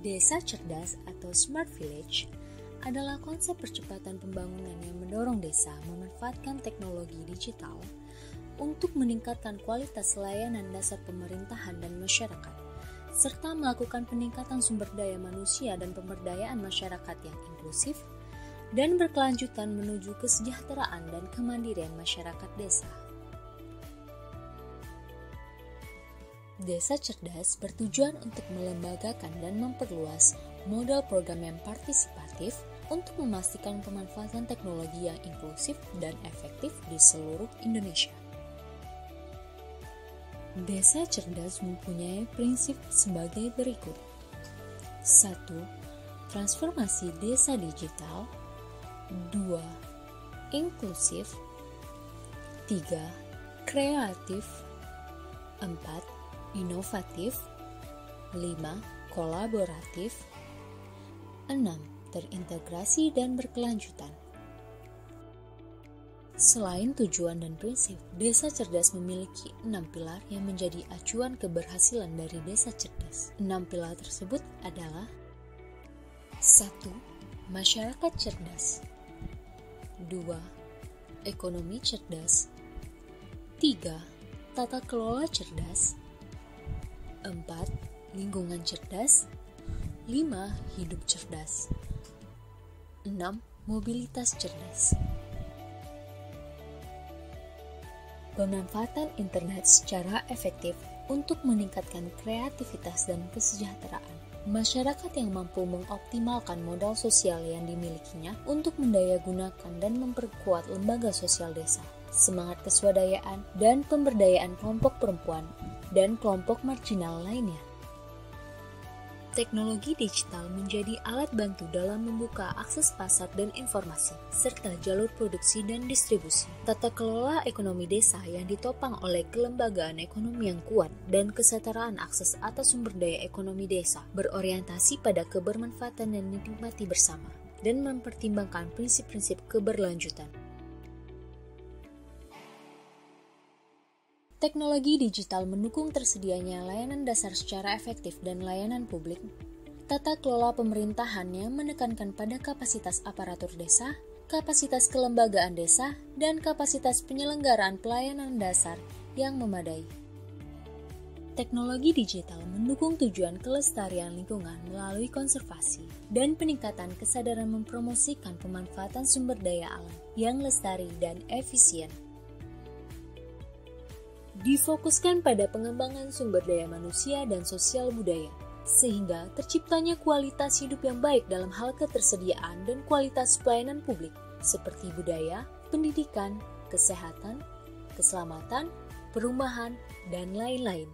Desa cerdas atau smart village adalah konsep percepatan pembangunan yang mendorong desa memanfaatkan teknologi digital untuk meningkatkan kualitas layanan dasar pemerintahan dan masyarakat, serta melakukan peningkatan sumber daya manusia dan pemberdayaan masyarakat yang inklusif dan berkelanjutan menuju kesejahteraan dan kemandirian masyarakat desa. Desa cerdas bertujuan untuk melembagakan dan memperluas model program yang partisipatif untuk memastikan pemanfaatan teknologi yang inklusif dan efektif di seluruh Indonesia. Desa cerdas mempunyai prinsip sebagai berikut. 1. Transformasi desa digital. 2. Inklusif. 3. Kreatif. 4. Inovatif. 5. Kolaboratif. 6. Terintegrasi dan berkelanjutan. Selain tujuan dan prinsip, desa cerdas memiliki 6 pilar yang menjadi acuan keberhasilan dari desa cerdas. 6 pilar tersebut adalah 1. Masyarakat cerdas. 2. Ekonomi cerdas. 3. Tata kelola cerdas. 4. Lingkungan cerdas. 5. Hidup cerdas. 6. Mobilitas cerdas. Pemanfaatan internet secara efektif untuk meningkatkan kreativitas dan kesejahteraan. Masyarakat yang mampu mengoptimalkan modal sosial yang dimilikinya untuk mendayagunakan dan memperkuat lembaga sosial desa, semangat keswadayaan dan pemberdayaan kelompok perempuan dan kelompok marginal lainnya. Teknologi digital menjadi alat bantu dalam membuka akses pasar dan informasi, serta jalur produksi dan distribusi. Tata kelola ekonomi desa yang ditopang oleh kelembagaan ekonomi yang kuat dan kesetaraan akses atas sumber daya ekonomi desa berorientasi pada kebermanfaatan yang dinikmati bersama dan mempertimbangkan prinsip-prinsip keberlanjutan. Teknologi digital mendukung tersedianya layanan dasar secara efektif dan layanan publik, tata kelola pemerintahan yang menekankan pada kapasitas aparatur desa, kapasitas kelembagaan desa, dan kapasitas penyelenggaraan pelayanan dasar yang memadai. Teknologi digital mendukung tujuan kelestarian lingkungan melalui konservasi dan peningkatan kesadaran mempromosikan pemanfaatan sumber daya alam yang lestari dan efisien. Difokuskan pada pengembangan sumber daya manusia dan sosial budaya, sehingga terciptanya kualitas hidup yang baik dalam hal ketersediaan dan kualitas pelayanan publik, seperti budaya, pendidikan, kesehatan, keselamatan, perumahan, dan lain-lain.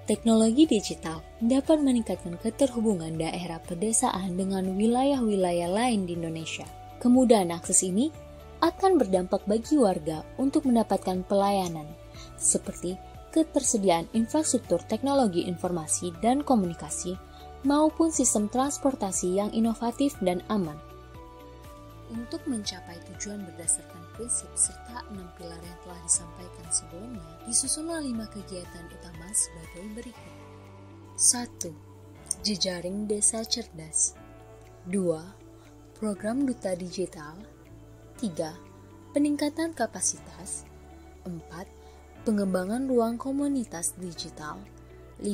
Teknologi digital dapat meningkatkan keterhubungan daerah pedesaan dengan wilayah-wilayah lain di Indonesia. Kemudahan akses ini akan berdampak bagi warga untuk mendapatkan pelayanan, seperti ketersediaan infrastruktur teknologi informasi dan komunikasi, maupun sistem transportasi yang inovatif dan aman. Untuk mencapai tujuan berdasarkan prinsip serta 6 pilar yang telah disampaikan sebelumnya, disusunlah 5 kegiatan utama sebagai berikut. 1. Jejaring desa cerdas. 2. Program duta digital. 3. Peningkatan kapasitas. 4. Pengembangan ruang komunitas digital. 5.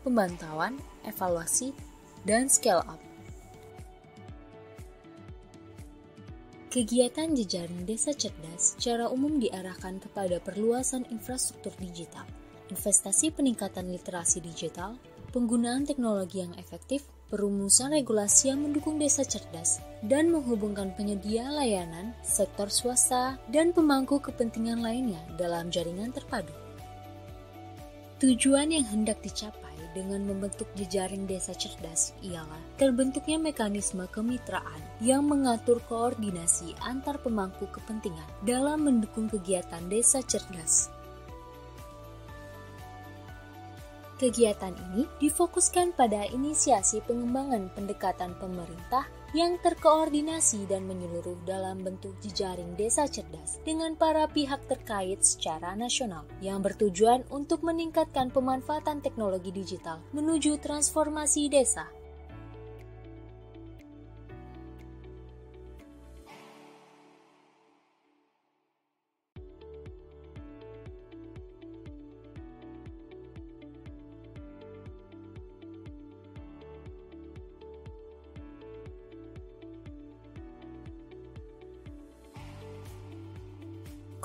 Pemantauan, evaluasi, dan scale up. Kegiatan jejaring desa cerdas secara umum diarahkan kepada perluasan infrastruktur digital, investasi peningkatan literasi digital, penggunaan teknologi yang efektif, perumusan regulasi yang mendukung desa cerdas, dan menghubungkan penyedia layanan, sektor swasta, dan pemangku kepentingan lainnya dalam jaringan terpadu. Tujuan yang hendak dicapai dengan membentuk jejaring desa cerdas ialah terbentuknya mekanisme kemitraan yang mengatur koordinasi antar pemangku kepentingan dalam mendukung kegiatan desa cerdas. Kegiatan ini difokuskan pada inisiasi pengembangan pendekatan pemerintah yang terkoordinasi dan menyeluruh dalam bentuk jejaring desa cerdas dengan para pihak terkait secara nasional yang bertujuan untuk meningkatkan pemanfaatan teknologi digital menuju transformasi desa.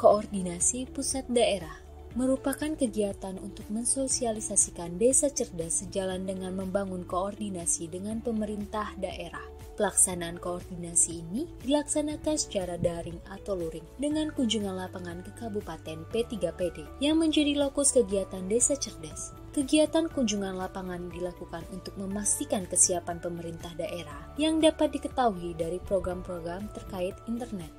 Koordinasi pusat daerah merupakan kegiatan untuk mensosialisasikan desa cerdas sejalan dengan membangun koordinasi dengan pemerintah daerah. Pelaksanaan koordinasi ini dilaksanakan secara daring atau luring dengan kunjungan lapangan ke Kabupaten P3PD yang menjadi lokus kegiatan desa cerdas. Kegiatan kunjungan lapangan dilakukan untuk memastikan kesiapan pemerintah daerah yang dapat diketahui dari program-program terkait internet.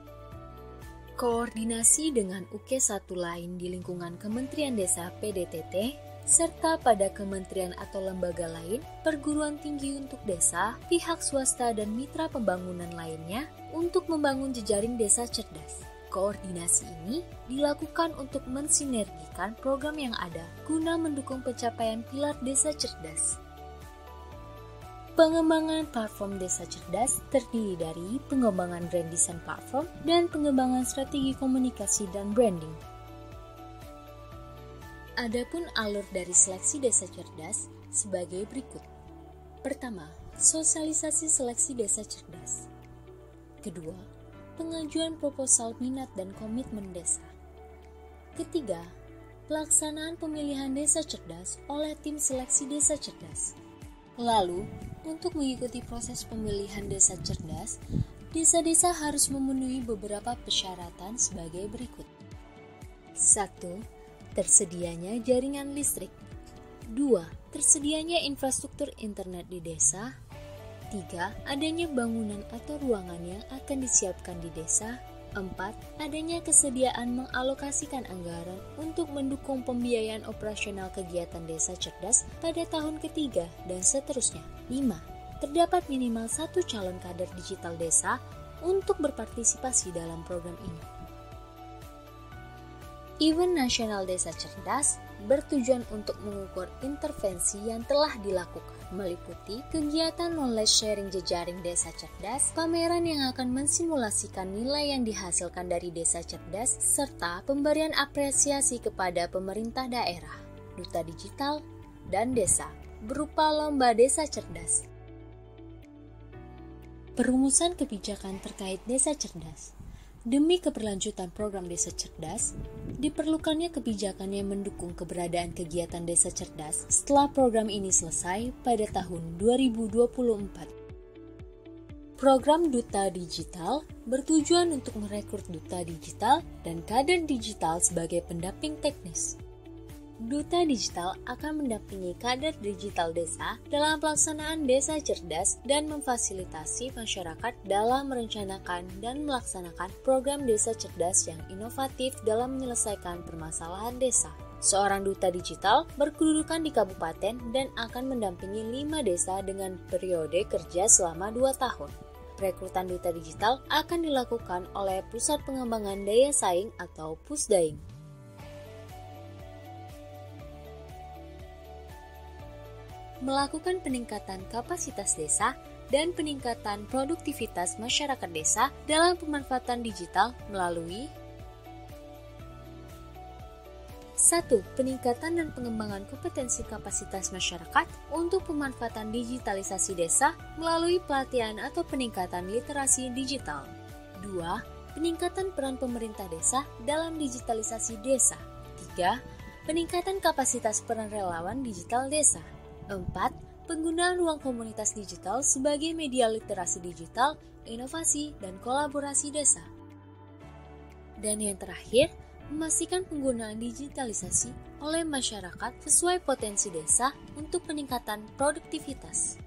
Koordinasi dengan UK1 lain di lingkungan Kementerian Desa PDTT, serta pada kementerian atau lembaga lain, perguruan tinggi untuk desa, pihak swasta dan mitra pembangunan lainnya untuk membangun jejaring desa cerdas. Koordinasi ini dilakukan untuk mensinergikan program yang ada guna mendukung pencapaian pilar desa cerdas. Pengembangan platform desa cerdas terdiri dari pengembangan brand design platform dan pengembangan strategi komunikasi dan branding. Adapun alur dari seleksi desa cerdas sebagai berikut. Pertama, sosialisasi seleksi desa cerdas. Kedua, pengajuan proposal minat dan komitmen desa. Ketiga, pelaksanaan pemilihan desa cerdas oleh tim seleksi desa cerdas. Lalu, untuk mengikuti proses pemilihan desa cerdas, desa-desa harus memenuhi beberapa persyaratan sebagai berikut. 1. Tersedianya jaringan listrik. 2. Tersedianya infrastruktur internet di desa. 3. Adanya bangunan atau ruangan yang akan disiapkan di desa. 4. Adanya kesediaan mengalokasikan anggaran untuk mendukung pembiayaan operasional kegiatan desa cerdas pada tahun ketiga dan seterusnya. 5. Terdapat minimal 1 calon kader digital desa untuk berpartisipasi dalam program ini. Event Nasional Desa Cerdas bertujuan untuk mengukur intervensi yang telah dilakukan, meliputi kegiatan knowledge sharing jejaring desa cerdas, pameran yang akan mensimulasikan nilai yang dihasilkan dari desa cerdas, serta pemberian apresiasi kepada pemerintah daerah, duta digital, dan desa, berupa lomba desa cerdas. Perumusan kebijakan terkait desa cerdas. Demi keberlanjutan program desa cerdas, diperlukannya kebijakan yang mendukung keberadaan kegiatan desa cerdas setelah program ini selesai pada tahun 2024. Program Duta Digital bertujuan untuk merekrut duta digital dan kader digital sebagai pendamping teknis. Duta Digital akan mendampingi kader digital desa dalam pelaksanaan desa cerdas dan memfasilitasi masyarakat dalam merencanakan dan melaksanakan program desa cerdas yang inovatif dalam menyelesaikan permasalahan desa. Seorang duta digital berkedudukan di kabupaten dan akan mendampingi 5 desa dengan periode kerja selama 2 tahun. Rekrutan duta digital akan dilakukan oleh Pusat Pengembangan Daya Saing atau Pusdaing. Melakukan peningkatan kapasitas desa dan peningkatan produktivitas masyarakat desa dalam pemanfaatan digital melalui 1. Peningkatan dan pengembangan kompetensi kapasitas masyarakat untuk pemanfaatan digitalisasi desa melalui pelatihan atau peningkatan literasi digital. 2. Peningkatan peran pemerintah desa dalam digitalisasi desa. 3. Peningkatan kapasitas peran relawan digital desa. 4. Penggunaan ruang komunitas digital sebagai media literasi digital, inovasi, dan kolaborasi desa. Dan yang terakhir, memastikan penggunaan digitalisasi oleh masyarakat sesuai potensi desa untuk peningkatan produktivitas.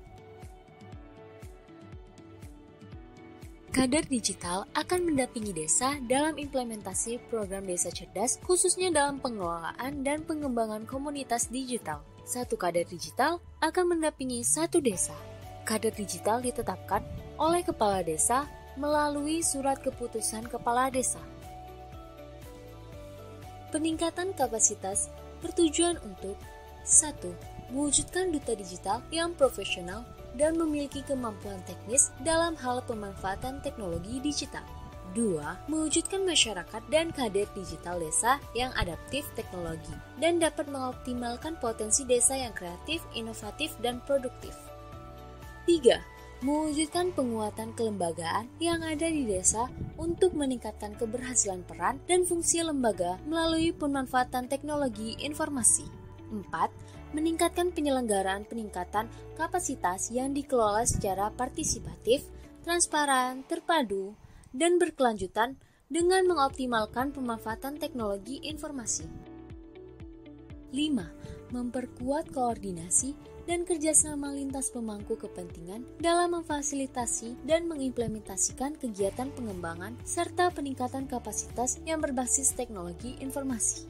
Kader digital akan mendampingi desa dalam implementasi program desa cerdas, khususnya dalam pengelolaan dan pengembangan komunitas digital. Satu kader digital akan mendampingi satu desa. Kader digital ditetapkan oleh kepala desa melalui surat keputusan kepala desa. Peningkatan kapasitas bertujuan untuk 1. Mewujudkan duta digital yang profesional dan memiliki kemampuan teknis dalam hal pemanfaatan teknologi digital. 2. Mewujudkan masyarakat dan kader digital desa yang adaptif teknologi dan dapat mengoptimalkan potensi desa yang kreatif, inovatif, dan produktif. 3. Mewujudkan penguatan kelembagaan yang ada di desa untuk meningkatkan keberhasilan peran dan fungsi lembaga melalui pemanfaatan teknologi informasi. 4. Meningkatkan penyelenggaraan peningkatan kapasitas yang dikelola secara partisipatif, transparan, terpadu, dan berkelanjutan dengan mengoptimalkan pemanfaatan teknologi informasi. 5. Memperkuat koordinasi dan kerjasama lintas pemangku kepentingan dalam memfasilitasi dan mengimplementasikan kegiatan pengembangan serta peningkatan kapasitas yang berbasis teknologi informasi.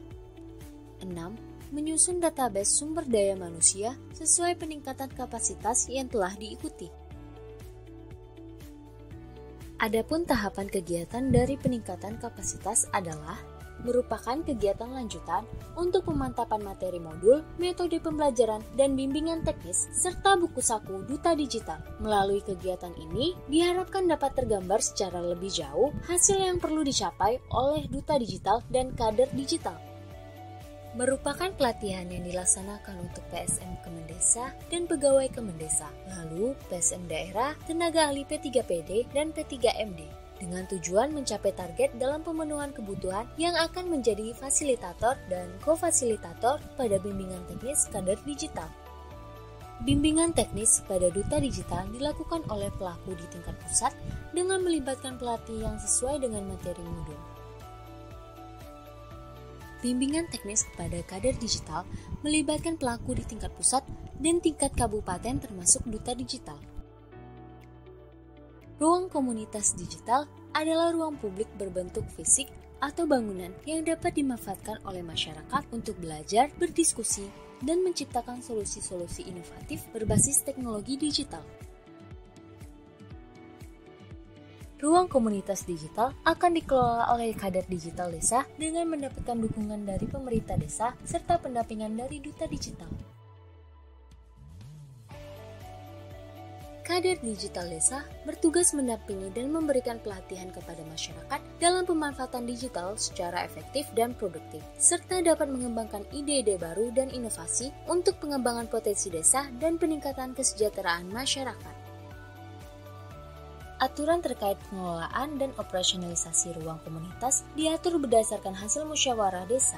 6. Menyusun database sumber daya manusia sesuai peningkatan kapasitas yang telah diikuti. Adapun tahapan kegiatan dari peningkatan kapasitas adalah merupakan kegiatan lanjutan untuk pemantapan materi modul, metode pembelajaran, dan bimbingan teknis, serta buku saku Duta Digital. Melalui kegiatan ini, diharapkan dapat tergambar secara lebih jauh hasil yang perlu dicapai oleh Duta Digital dan kader digital. Merupakan pelatihan yang dilaksanakan untuk PSM Kemendesa dan pegawai Kemendesa, lalu PSM daerah, tenaga ahli P3PD dan P3MD, dengan tujuan mencapai target dalam pemenuhan kebutuhan yang akan menjadi fasilitator dan kofasilitator pada bimbingan teknis kader digital. Bimbingan teknis pada Duta Digital dilakukan oleh pelaku di tingkat pusat dengan melibatkan pelatih yang sesuai dengan materi modul. Bimbingan teknis kepada kader digital melibatkan pelaku di tingkat pusat dan tingkat kabupaten termasuk Duta Digital. Ruang komunitas digital adalah ruang publik berbentuk fisik atau bangunan yang dapat dimanfaatkan oleh masyarakat untuk belajar, berdiskusi, dan menciptakan solusi-solusi inovatif berbasis teknologi digital. Ruang komunitas digital akan dikelola oleh kader digital desa dengan mendapatkan dukungan dari pemerintah desa serta pendampingan dari Duta Digital. Kader digital desa bertugas mendampingi dan memberikan pelatihan kepada masyarakat dalam pemanfaatan digital secara efektif dan produktif, serta dapat mengembangkan ide-ide baru dan inovasi untuk pengembangan potensi desa dan peningkatan kesejahteraan masyarakat. Aturan terkait pengelolaan dan operasionalisasi ruang komunitas diatur berdasarkan hasil musyawarah desa.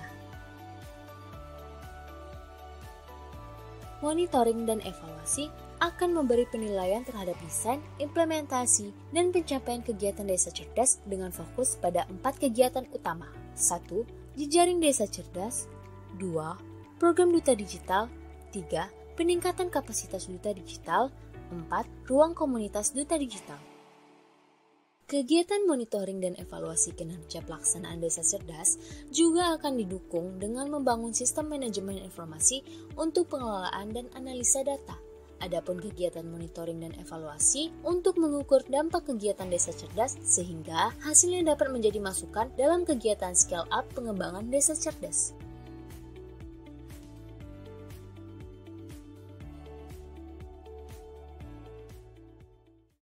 Monitoring dan evaluasi akan memberi penilaian terhadap desain, implementasi, dan pencapaian kegiatan desa cerdas dengan fokus pada 4 kegiatan utama. 1. Jejaring desa cerdas. 2. Program Duta Digital. 3. Peningkatan kapasitas Duta Digital. 4. Ruang komunitas Duta Digital. Kegiatan monitoring dan evaluasi kinerja pelaksanaan desa cerdas juga akan didukung dengan membangun sistem manajemen informasi untuk pengelolaan dan analisa data. Adapun kegiatan monitoring dan evaluasi untuk mengukur dampak kegiatan desa cerdas sehingga hasilnya dapat menjadi masukan dalam kegiatan scale up pengembangan desa cerdas.